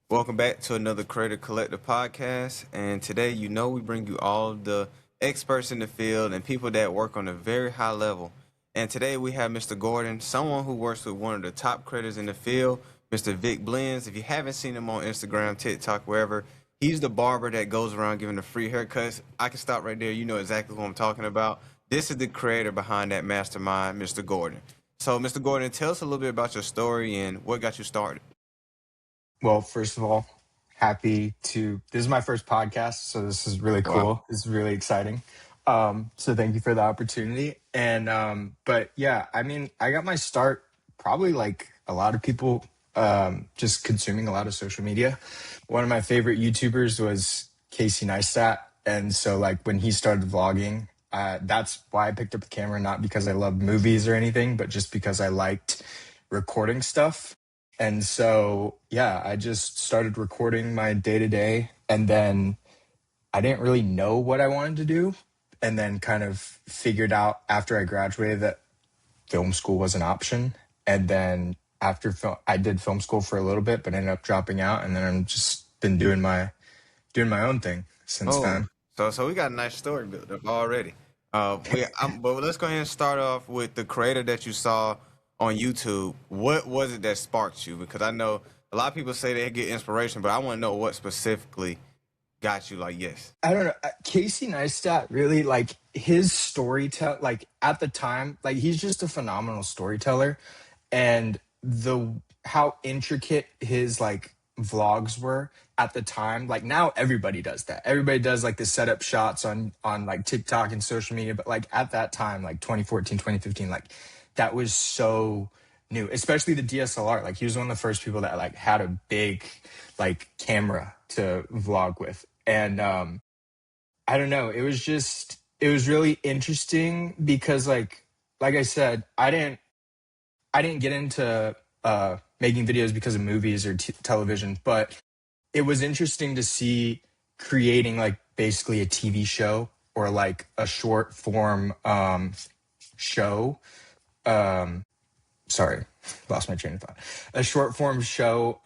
Welcome back to another Creator Collective podcast. And today, we bring you all the experts in the field and people that work on a very high level. And today we have Mr. Gordon, someone who works with one of the top creators in the field, Mr. Vic Blends. If you haven't seen him on Instagram, TikTok, wherever, he's the barber that goes around giving the free haircuts. I can stop right there. You know exactly who I'm talking about. This is the creator behind that mastermind, Mr. Gordon. So, Mr. Gordon, tell us a little bit about your story and what got you started. Well, first of all, this is my first podcast, so this is really cool. Wow. This is really exciting. So thank you for the opportunity. And, but yeah, I mean, I got my start probably like a lot of people, just consuming a lot of social media. One of my favorite YouTubers was Casey Neistat. And so like when he started vlogging, that's why I picked up the camera, not because I loved movies or anything, but just because I liked recording stuff. And so, yeah, I just started recording my day to day. And then I didn't really know what I wanted to do. And then kind of figured out after I graduated that film school was an option. And then I did film school for a little bit, but ended up dropping out. And then I've just been doing my own thing since then. So we got a nice story built up already. But let's go ahead and start off with the creator that you saw on YouTube. What was it that sparked you? Because I know a lot of people say they get inspiration, but I want to know what specifically got you like, yes. I don't know. Casey Neistat really like his storytelling, like at the time, like he's just a phenomenal storyteller. And how intricate his like vlogs were at the time, like now everybody does that. Everybody does like the setup shots on like TikTok and social media. But like at that time, like 2014, 2015, like that was so new, especially the DSLR. Like he was one of the first people that like had a big like camera to vlog with. And I don't know, it was really interesting because like I said, I didn't get into making videos because of movies or television, but it was interesting to see creating like basically a TV show or like a short form show. Sorry, lost my train of thought. A short form show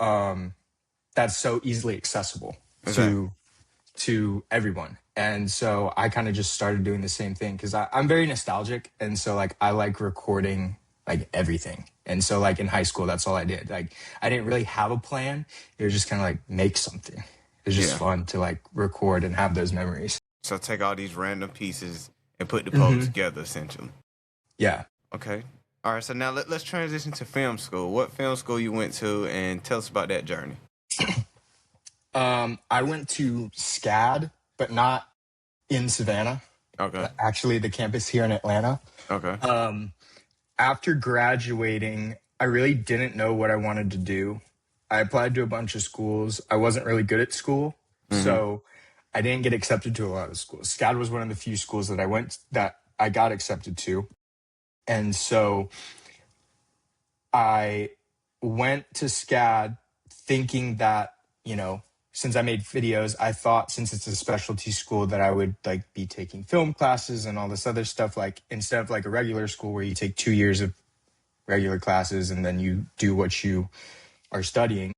that's so easily accessible to everyone. And so I kind of just started doing the same thing because I'm very nostalgic. And so like I like recording like everything. And so like in high school, that's all I did. Like I didn't really have a plan. It was just kind of like make something. It was just fun to like record and have those memories. So take all these random pieces and put the puzzle together, essentially. Yeah. Okay. All right. So now let's transition to film school. What film school you went to, and tell us about that journey. I went to SCAD, but not in Savannah. Okay. Actually, the campus here in Atlanta. Okay. After graduating, I really didn't know what I wanted to do. I applied to a bunch of schools. I wasn't really good at school, so I didn't get accepted to a lot of schools. SCAD was one of the few schools that I got accepted to. And so I went to SCAD thinking that, you know, since I made videos, I thought since it's a specialty school that I would like be taking film classes and all this other stuff, like instead of like a regular school where you take 2 years of regular classes and then you do what you are studying.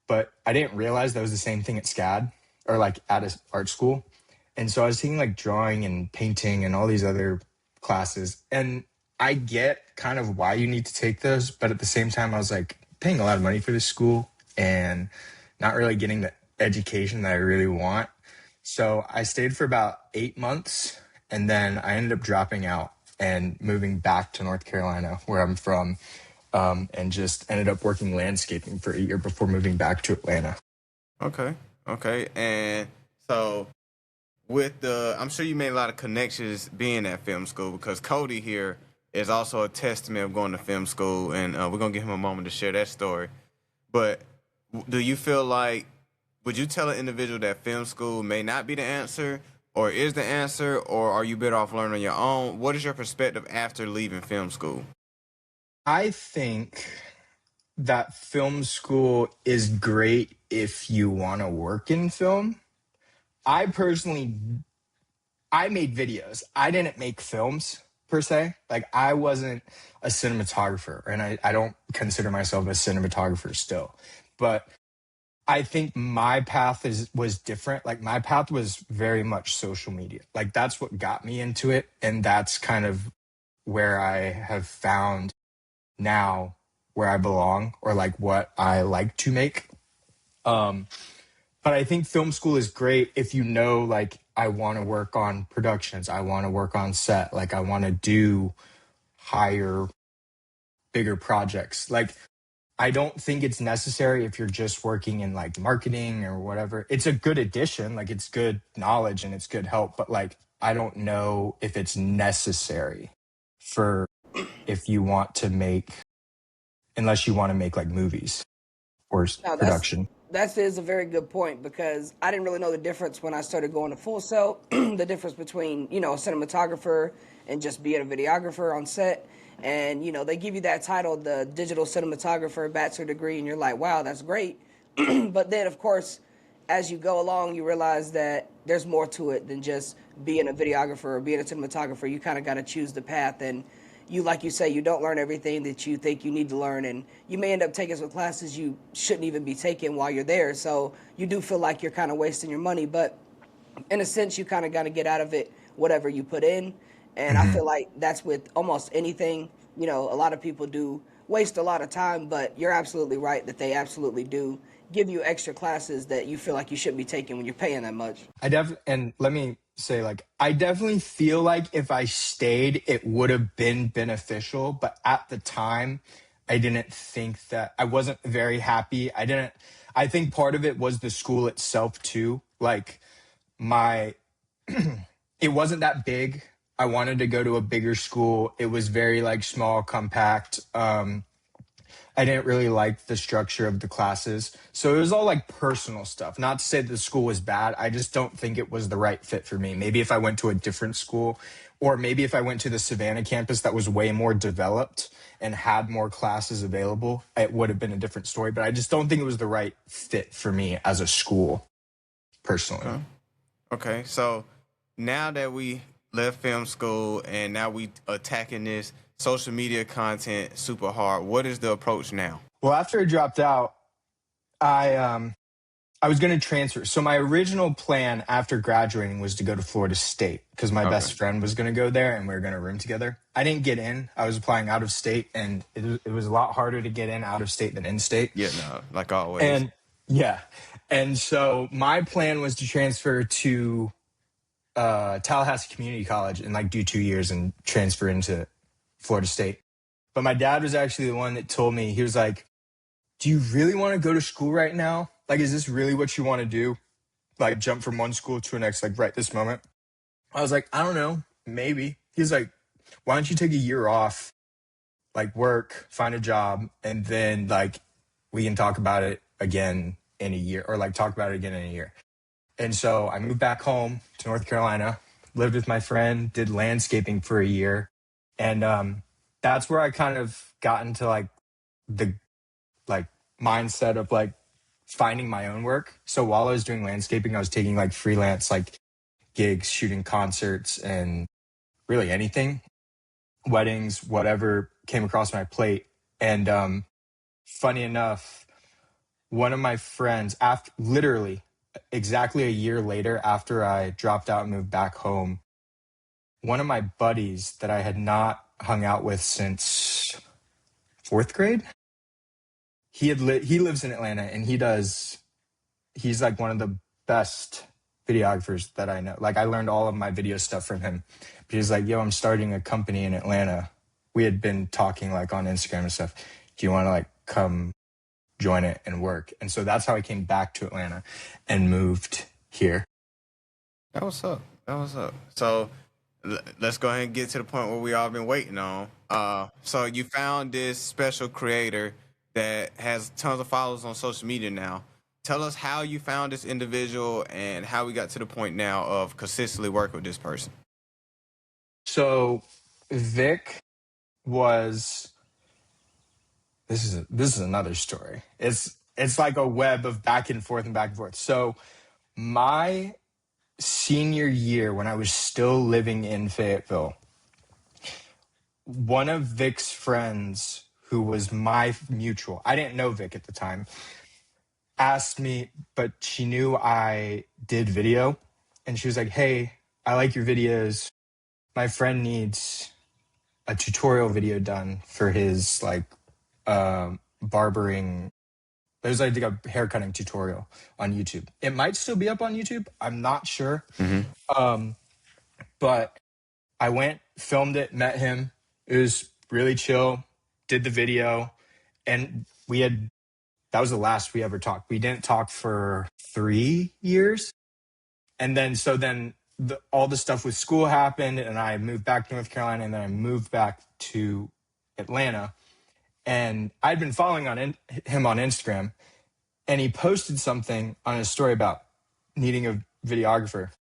But I didn't realize that was the same thing at SCAD or like at an art school. And so I was taking like drawing and painting and all these other classes. And I get kind of why you need to take those. But at the same time, I was like paying a lot of money for this school and not really getting the education that I really want. So I stayed for about 8 months and then I ended up dropping out and moving back to North Carolina, where I'm from, and just ended up working landscaping for a year before moving back to Atlanta. Okay. And so I'm sure you made a lot of connections being at film school, because Cody here is also a testament of going to film school, and we're going to give him a moment to share that story. But do you feel like, would you tell an individual that film school may not be the answer, or is the answer, or are you better off learning on your own? What is your perspective after leaving film school? I think that film school is great if you want to work in film. I made videos. I didn't make films per se. Like I wasn't a cinematographer, and I don't consider myself a cinematographer still. But I think my path was different. Like my path was very much social media. Like that's what got me into it. And that's kind of where I have found now where I belong or like what I like to make. But I think film school is great if you know, like, I want to work on productions. I want to work on set. Like, I want to do higher, bigger projects. Like, I don't think it's necessary if you're just working in like marketing or whatever. It's a good addition, like it's good knowledge and it's good help, but like I don't know if it's necessary for if you want to make unless you want to make like movies or No, production. that is a very good point because I didn't really know the difference when I started going to Full Sail. The difference between a cinematographer and just being a videographer on set. And they give you that title, the digital cinematographer bachelor degree, and you're like, wow, that's great. But then, of course, as you go along, you realize that there's more to it than just being a videographer or being a cinematographer. You kind of got to choose the path, and you, like you say, you don't learn everything that you think you need to learn, and you may end up taking some classes you shouldn't even be taking while you're there. So you do feel like you're kind of wasting your money, but in a sense, you kind of got to get out of it whatever you put in. And I feel like that's with almost anything. A lot of people do waste a lot of time, but you're absolutely right that they absolutely do give you extra classes that you feel like you shouldn't be taking when you're paying that much. And let me say, like, I definitely feel like if I stayed, it would have been beneficial. But at the time, I didn't think that I wasn't very happy. I think part of it was the school itself too. Like, it wasn't that big. I wanted to go to a bigger school. It was very like small, compact. I didn't really like the structure of the classes. So it was all like personal stuff. Not to say that the school was bad. I just don't think it was the right fit for me. Maybe if I went to a different school, or maybe if I went to the Savannah campus that was way more developed and had more classes available, it would have been a different story. But I just don't think it was the right fit for me as a school, personally. Okay, so now that we left film school and now we attacking this social media content super hard, what is the approach now? Well, after I dropped out, I was going to transfer. So my original plan after graduating was to go to Florida State because my Okay. best friend was going to go there and we were going to room together. I didn't get in. I was applying out of state, and it was a lot harder to get in out of state than in state. Yeah, no, like always. And yeah. And so my plan was to transfer to Tallahassee Community College and like do 2 years and transfer into Florida State. But my dad was actually the one that told me, he was like, do you really want to go to school right now? Like, is this really what you want to do? Like, jump from one school to the next, like, right this moment? I was like, I don't know, maybe. He's like, why don't you take a year off, like, work, find a job, and then, like, we can talk about it again in a year, or, like, talk about it again in a year. And so I moved back home to North Carolina, lived with my friend, did landscaping for a year. And that's where I kind of got into, like, the like mindset of like finding my own work. So while I was doing landscaping, I was taking like freelance like gigs, shooting concerts and really anything, weddings, whatever came across my plate. And funny enough, one of my friends, after literally exactly a year later after I dropped out and moved back home, one of my buddies that I had not hung out with since fourth grade, he lives in Atlanta, and he's like one of the best videographers that I know. Like, I learned all of my video stuff from him. But he's like, yo, I'm starting a company in Atlanta. We had been talking like on Instagram and stuff. Do you want to like come join it and work? And so that's how I came back to Atlanta and moved here. That was up. That was up. So let's go ahead and get to the point where we all been waiting on. So you found this special creator that has tons of followers on social media now. Tell us how you found this individual and how we got to the point now of consistently working with this person. So Vic was this is another story. It's like a web of back and forth and back and forth. So my senior year, when I was still living in Fayetteville, one of Vic's friends, who was my mutual, I didn't know Vic at the time, asked me, but she knew I did video, and she was like, "Hey, I like your videos. My friend needs a tutorial video done for his like barbering. There's like a haircutting tutorial on YouTube. It might still be up on YouTube. I'm not sure. But I went, filmed it, met him. It was really chill. Did the video, and that was the last we ever talked. We didn't talk for 3 years. And then, all the stuff with school happened, and I moved back to North Carolina, and then I moved back to Atlanta. And I'd been following him on Instagram, and he posted something on his story about needing a videographer.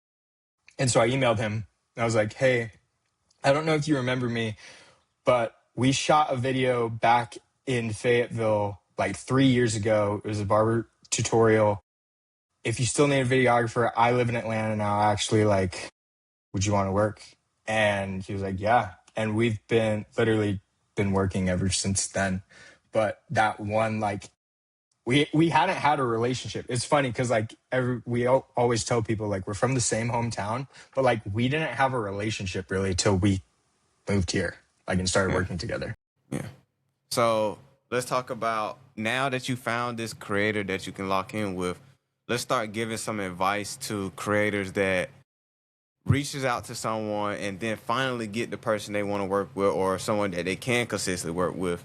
And so I emailed him, and I was like, "Hey, I don't know if you remember me, but we shot a video back in Fayetteville like 3 years ago. It was a barber tutorial. If you still need a videographer, I live in Atlanta now, actually, like, would you want to work?" And he was like, "Yeah." And we've literally been working ever since then. But that one, like, we hadn't had a relationship. It's funny because like always tell people like we're from the same hometown, but like we didn't have a relationship really till we moved here, like, and started working together. Yeah. So let's talk about, now that you found this creator that you can lock in with, let's start giving some advice to creators that reaches out to someone and then finally get the person they want to work with, or someone that they can consistently work with.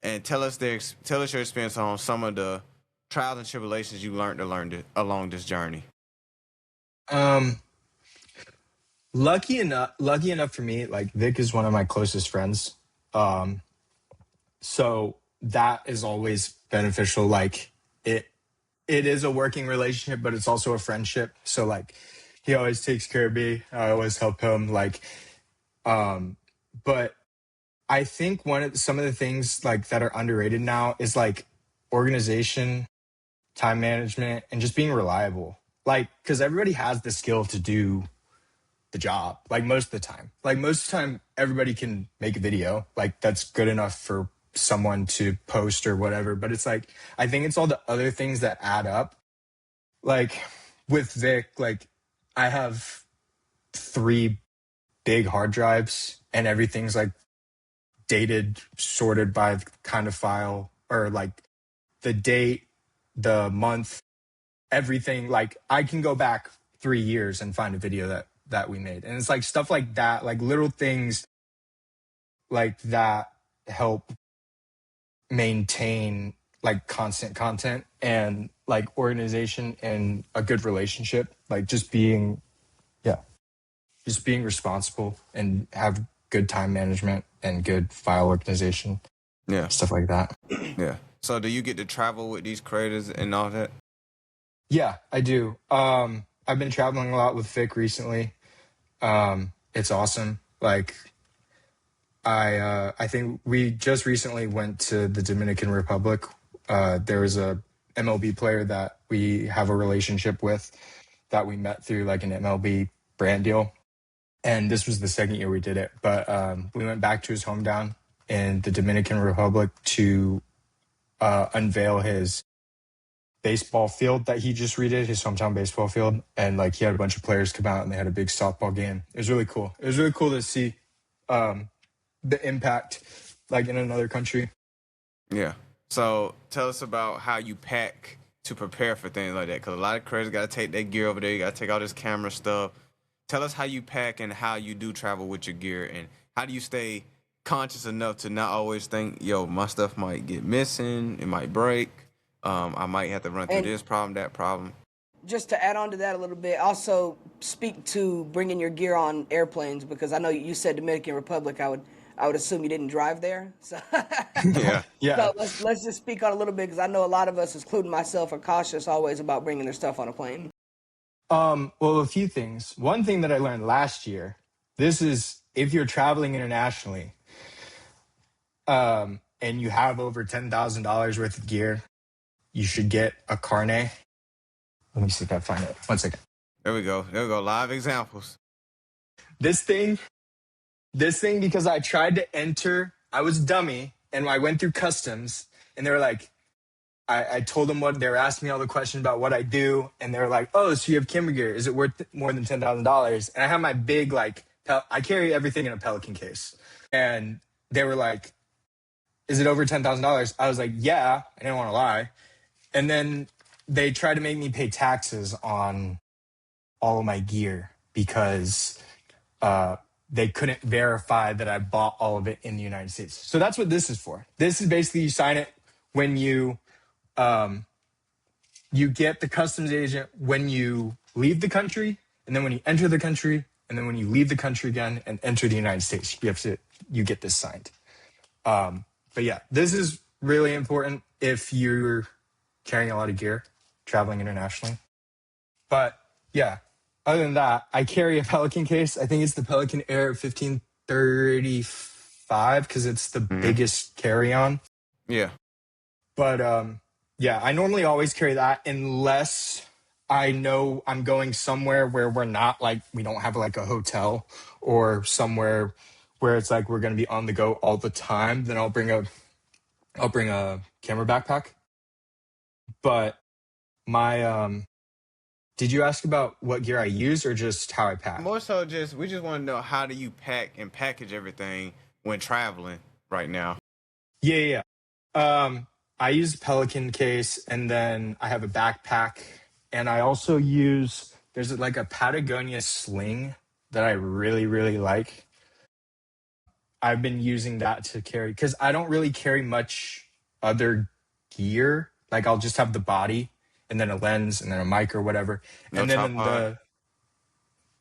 And tell us your experience on some of the trials and tribulations you learned along this journey. Lucky enough for me, like Vic is one of my closest friends. So that is always beneficial. Like it is a working relationship, but it's also a friendship. So like he always takes care of me. I always help him. Like, but I think some of the things like that are underrated now is like organization, time management, and just being reliable. Like, because everybody has the skill to do the job, like most of the time. Like most of the time, everybody can make a video. Like that's good enough for someone to post or whatever. But it's like, I think it's all the other things that add up. Like with Vic, like I have 3 big hard drives and everything's like dated, sorted by kind of file, or like the date, the month, everything. Like I can go back 3 years and find a video that we made. And it's like stuff like that, like little things like that help maintain like constant content and like organization and a good relationship. Like just being responsible and have good time management and good file organization. Yeah. Stuff like that. Yeah. So do you get to travel with these creators and all that? Yeah, I do. I've been traveling a lot with Vic recently. It's awesome. Like I think we just recently went to the Dominican Republic. There was a MLB player that we have a relationship with that we met through like an MLB brand deal. And this was the second year we did it. But we went back to his hometown in the Dominican Republic to unveil his baseball field that he just redid, his hometown baseball field. And like he had a bunch of players come out and they had a big softball game. It was really cool. It was really cool to see the impact like in another country. Yeah. So tell us about how you pack to prepare for things like that. Because a lot of creators got to take their gear over there. You got to take all this camera stuff. Tell us how you pack and how you do travel with your gear, and how do you stay conscious enough to not always think, yo, my stuff might get missing, it might break, I might have to run through this problem, that problem. Just to add on to that a little bit, also speak to bringing your gear on airplanes, because I know you said Dominican Republic. I would assume you didn't drive there. So Yeah. So let's just speak on a little bit, because I know a lot of us, including myself, are cautious always about bringing their stuff on a plane. Well, a few things. One thing that I learned last year, this is if you're traveling internationally, and you have over $10,000 worth of gear, you should get a carnet. Let me see if I find it. 1 second. There we go. Live examples. This thing, because I tried to enter, I was dummy, and I went through customs, and they were like, I told them what they were asking me all the questions about what I do, and they're like, "Oh, so you have camera gear? Is it worth more than $10,000?" And I have my big I carry everything in a Pelican case, and they were like, "Is it over $10,000?" I was like, "Yeah." I didn't want to lie, and then they tried to make me pay taxes on all of my gear because they couldn't verify that I bought all of it in the United States. So that's what this is for. This is basically you sign it when you get the customs agent when you leave the country, and then when you enter the country, and then when you leave the country again and enter the United States, you get this signed. But yeah, this is really important if you're carrying a lot of gear, traveling internationally. But yeah, other than that, I carry a Pelican case. I think it's the Pelican Air 1535 because it's the biggest carry-on. Yeah. But yeah, I normally always carry that unless I know I'm going somewhere where we don't have like a hotel or somewhere where it's like we're going to be on the go all the time. Then I'll bring a camera backpack. But my did you ask about what gear I use or just how I pack? More so, we just want to know, how do you pack and package everything when traveling right now? Yeah. I use a Pelican case, and then I have a backpack, and I also there's like a Patagonia sling that I really, really like. I've been using that to carry because I don't really carry much other gear. Like I'll just have the body and then a lens and then a mic or whatever. No and then tripod?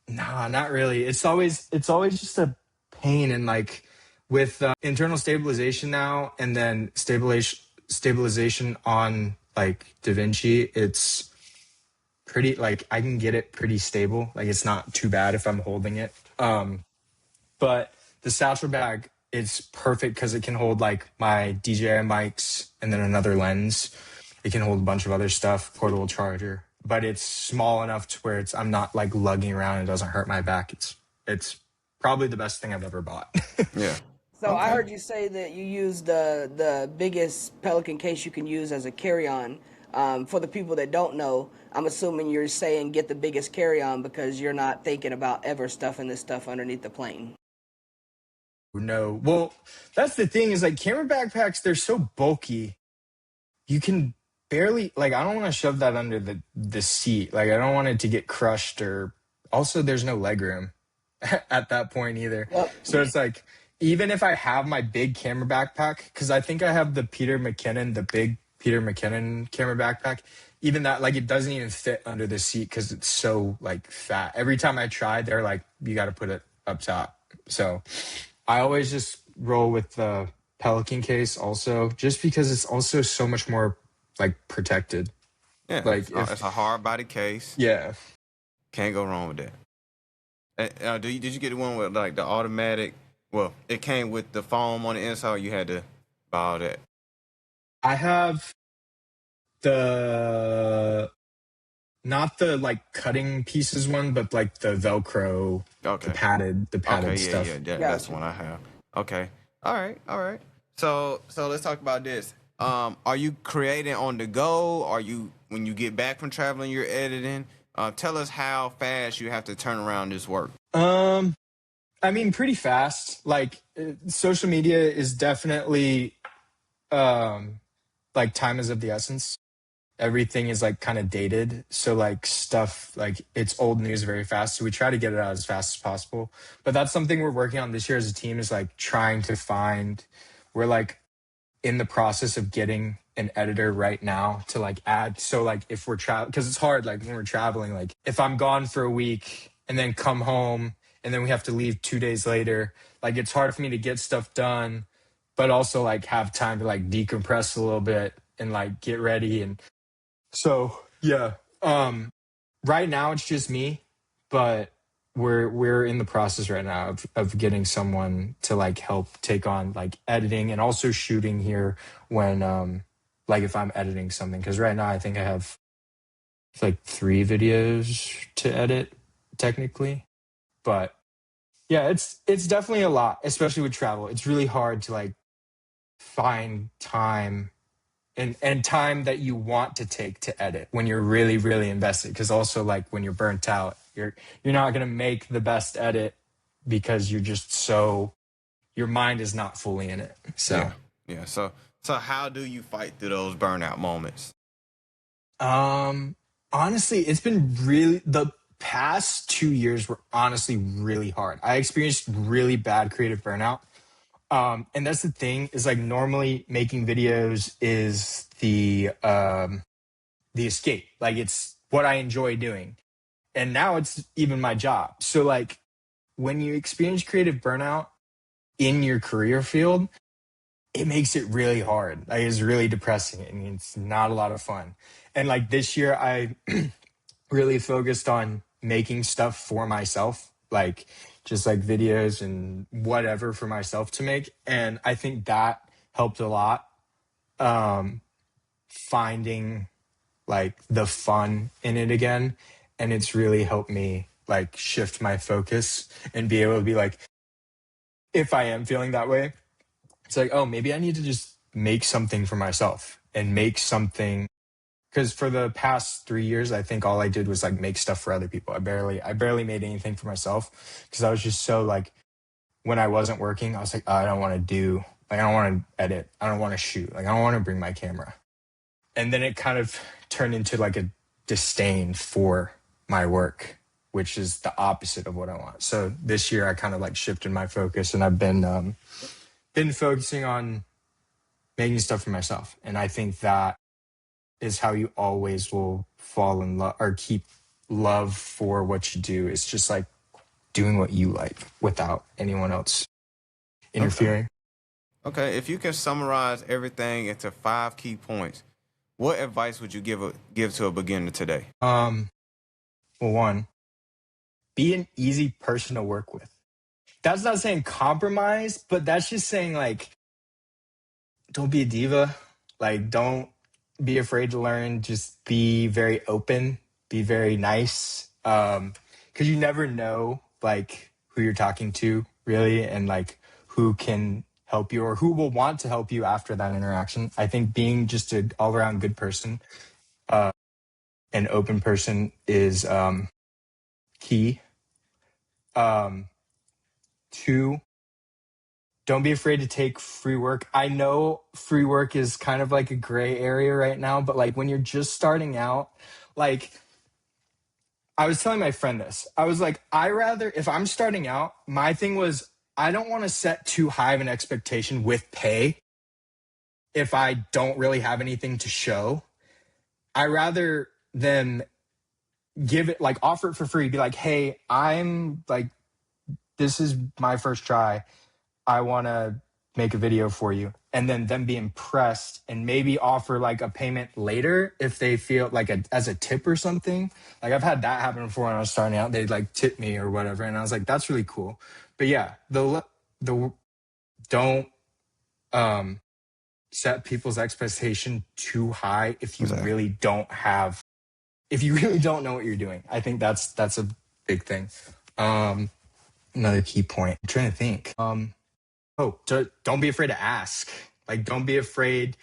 nah, not really. It's always just a pain, and like with internal stabilization now, and then stabilization on like DaVinci, it's pretty like I can get it pretty stable. Like it's not too bad if I'm holding it. But the satchel bag is perfect because it can hold like my DJI mics and then another lens. It can hold a bunch of other stuff, portable charger, but it's small enough to where I'm not like lugging around and it doesn't hurt my back. It's probably the best thing I've ever bought. Yeah. So Okay. I heard you say that you use the biggest Pelican case you can use as a carry-on. For the people that don't know, I'm assuming you're saying get the biggest carry-on because you're not thinking about ever stuffing this stuff underneath the plane. No. Well, that's the thing is like camera backpacks, they're so bulky. You can barely like I don't want to shove that under the seat. Like I don't want it to get crushed, or also there's no leg room at that point either. Yep. So it's like even if I have my big camera backpack, because I think I have the big Peter McKinnon camera backpack, even that like it doesn't even fit under the seat because it's so like fat. Every time I try, they're like, you got to put it up top. So I always just roll with the Pelican case also, just because it's also so much more like protected. Yeah. Like It's a hard body case. Yeah. Can't go wrong with that. Did you get the one with like the automatic? Well, it came with the foam on the inside. You had to buy all that. I have not the like cutting pieces one, but like the Velcro, Okay. the padded stuff. Yeah, that's the one I have. Okay. All right. So let's talk about this. Are you creating on the go? Are you, when you get back from traveling, you're editing? Tell us how fast you have to turn around this work. I mean, pretty fast. Like social media is definitely like time is of the essence. Everything is like kind of dated. So like stuff like it's old news very fast. So we try to get it out as fast as possible. But that's something we're working on this year as a team, is like trying to we're like in the process of getting an editor right now to like add. So like if we're traveling, because it's hard, like when we're traveling, like if I'm gone for a week and then come home and then we have to leave 2 days later, like it's hard for me to get stuff done, but also like have time to like decompress a little bit and like get ready. And so yeah, right now it's just me, but we're in the process right now of getting someone to like help take on like editing and also shooting here when like if I'm editing something, because right now I think I have like 3 videos to edit technically. But yeah, it's definitely a lot, especially with travel. It's really hard to like find time and time that you want to take to edit when you're really, really invested. Because also, like, when you're burnt out, you're not going to make the best edit because you're just so, your mind is not fully in it. So Yeah. So how do you fight through those burnout moments? honestly, it's been really, the past 2 years were honestly really hard. I experienced really bad creative burnout. And that's the thing, is like, normally making videos is the escape. Like, it's what I enjoy doing. And now it's even my job. So like, when you experience creative burnout in your career field, it makes it really hard. Like, it's really depressing and it's not a lot of fun. And like, this year I really focused on making stuff for myself, like just like videos and whatever for myself to make. And I think that helped a lot. Finding like the fun in it again. And it's really helped me like shift my focus and be able to be like, if I am feeling that way, it's like, oh, maybe I need to just make something for myself and make something. Because for the past 3 years, I think all I did was like make stuff for other people. I barely made anything for myself because I was just so like, when I wasn't working, I was like, oh, I don't want to do, like, I don't want to edit. I don't want to shoot. Like, I don't want to bring my camera. And then it kind of turned into like a disdain for my work, which is the opposite of what I want. So this year I kind of like shifted my focus, and I've been focusing on making stuff for myself. And I think that is how you always will fall in love or keep love for what you do. It's just like doing what you like without anyone else interfering. Okay, if you can summarize everything into 5 key points, what advice would you give to a beginner today? Well, one, be an easy person to work with. That's not saying compromise, but that's just saying like, don't be a diva. Like, don't be afraid to learn. Just be very open, be very nice. Cause you never know like who you're talking to really, and like who can help you or who will want to help you after that interaction. I think being just an all around good person, an open person is, key. Two, don't be afraid to take free work. I know free work is kind of like a gray area right now, but like when you're just starting out, like I was telling my friend this, I was like, if I'm starting out, my thing was, I don't want to set too high of an expectation with pay if I don't really have anything to show. I rather than give it, like, offer it for free, be like, hey, I'm like, this is my first try. I want to make a video for you, and then them be impressed and maybe offer like a payment later if they feel like as a tip or something. Like, I've had that happen before when I was starting out. They'd like tip me or whatever, and I was like, that's really cool. But yeah, the don't set people's expectation too high if you Exactly. really don't know what you're doing. I think that's a big thing. Another key point, I'm trying to think. Don't be afraid to ask. Like, don't be afraid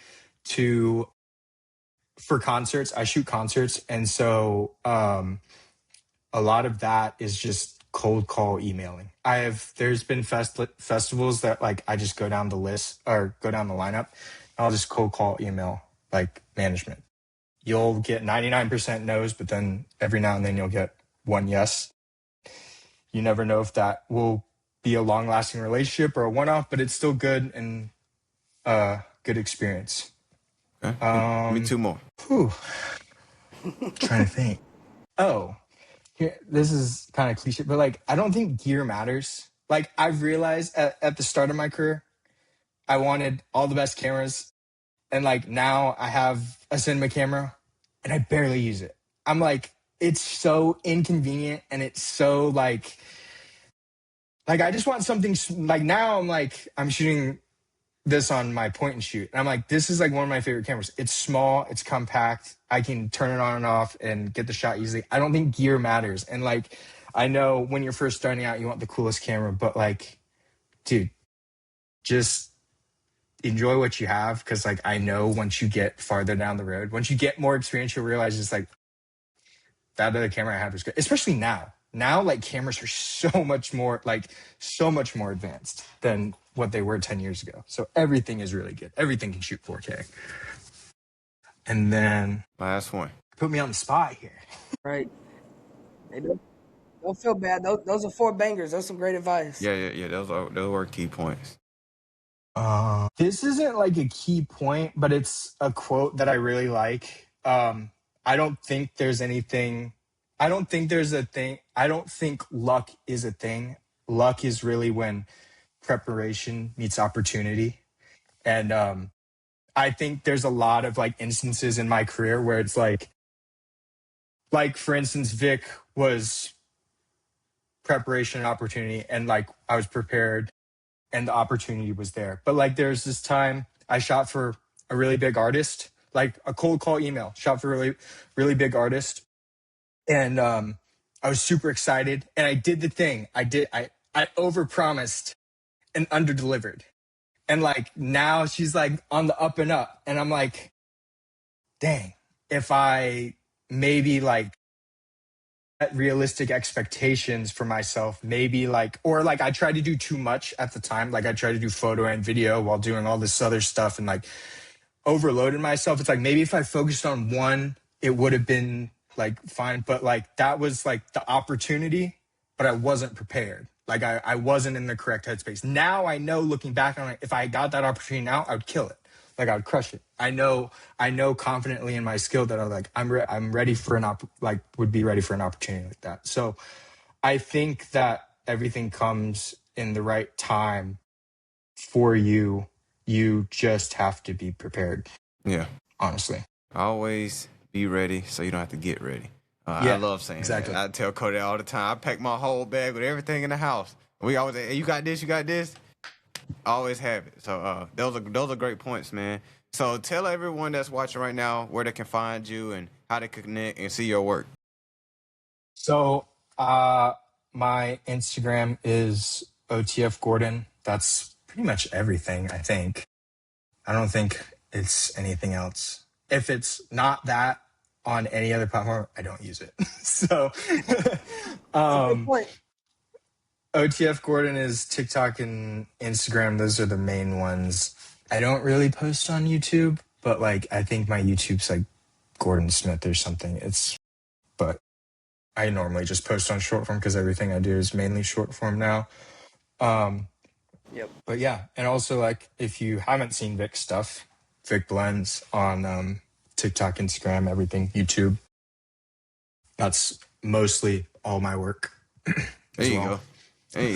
for concerts. I shoot concerts. And so a lot of that is just cold call emailing. There's been festivals that like, I just go down the list or go down the lineup. And I'll just cold call email like management. You'll get 99% no's, but then every now and then you'll get one yes. You never know if that will be a long-lasting relationship or a one-off, but it's still good and good experience. Okay. Give me 2 more. Trying to think. Oh, here, this is kind of cliche, but like, I don't think gear matters. Like, I've realized at the start of my career, I wanted all the best cameras, and like now I have a cinema camera, and I barely use it. I'm like, it's so inconvenient, and it's so like I just want something like, now I'm shooting this on my point and shoot. And I'm like, this is like one of my favorite cameras. It's small, it's compact. I can turn it on and off and get the shot easily. I don't think gear matters. And like, I know when you're first starting out, you want the coolest camera, but like, dude, just enjoy what you have, because like I know once you get farther down the road, once you get more experience, you'll realize it's like that other camera I had was good. Especially now. Now like cameras are so much more advanced than what they were 10 years ago. So everything is really good. Everything can shoot 4K. And then last one. put me on the spot here. Right. Hey, don't feel bad. Those are 4 bangers. Those are some great advice. Yeah. Those were key points. This isn't like a key point, but it's a quote that I really like. I don't think there's anything. I don't think there's a thing. I don't think luck is a thing. Luck is really when preparation meets opportunity. And I think there's a lot of like instances in my career where it's like for instance, Vic was preparation and opportunity, and like I was prepared and the opportunity was there. But like there's this time I shot for a really big artist, like a cold call email, shot for a really, really big artist. And I was super excited, and I did the thing. I overpromised and underdelivered. And like now she's like on the up and up. And I'm like, dang, if I maybe like set realistic expectations for myself, maybe like, or like I tried to do too much at the time. Like I tried to do photo and video while doing all this other stuff and like overloaded myself. It's like maybe if I focused on one, it would have been like fine. But like that was like the opportunity, but I wasn't prepared. Like I wasn't in the correct headspace. Now I know, looking back on it, if I got that opportunity now, I would kill it. Like I would crush it. I know confidently in my skill that I'm ready for would be ready for an opportunity like that. So I think that everything comes in the right time for you. You just have to be prepared. Yeah. Honestly. Always be ready so you don't have to get ready. I love saying that. I tell Cody all the time. I pack my whole bag with everything in the house. We always say, hey, you got this, you got this. Always have it. So those are great points, man. So tell everyone that's watching right now where they can find you and how they can connect and see your work. So my Instagram is OTF Gordon. That's pretty much everything, I think. I don't think it's anything else. If it's not that on any other platform, I don't use it. So OTF Gordon is TikTok and Instagram. Those are the main ones. I don't really post on YouTube, but like I think my YouTube's like Gordon Smith or something. But I normally just post on short form because everything I do is mainly short form now. Yep. But yeah, and also like if you haven't seen Vic's stuff, Vic Blends on TikTok, Instagram, everything, YouTube. That's mostly all my work. There you go. Hey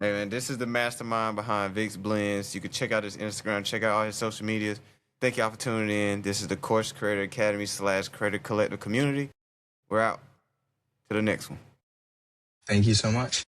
man, this is the mastermind behind Vic's Blends. You can check out his Instagram, check out all his social medias. Thank y'all for tuning in. This is the Course Creator Academy / Creator Collective Community. We're out. To the next one. Thank you so much.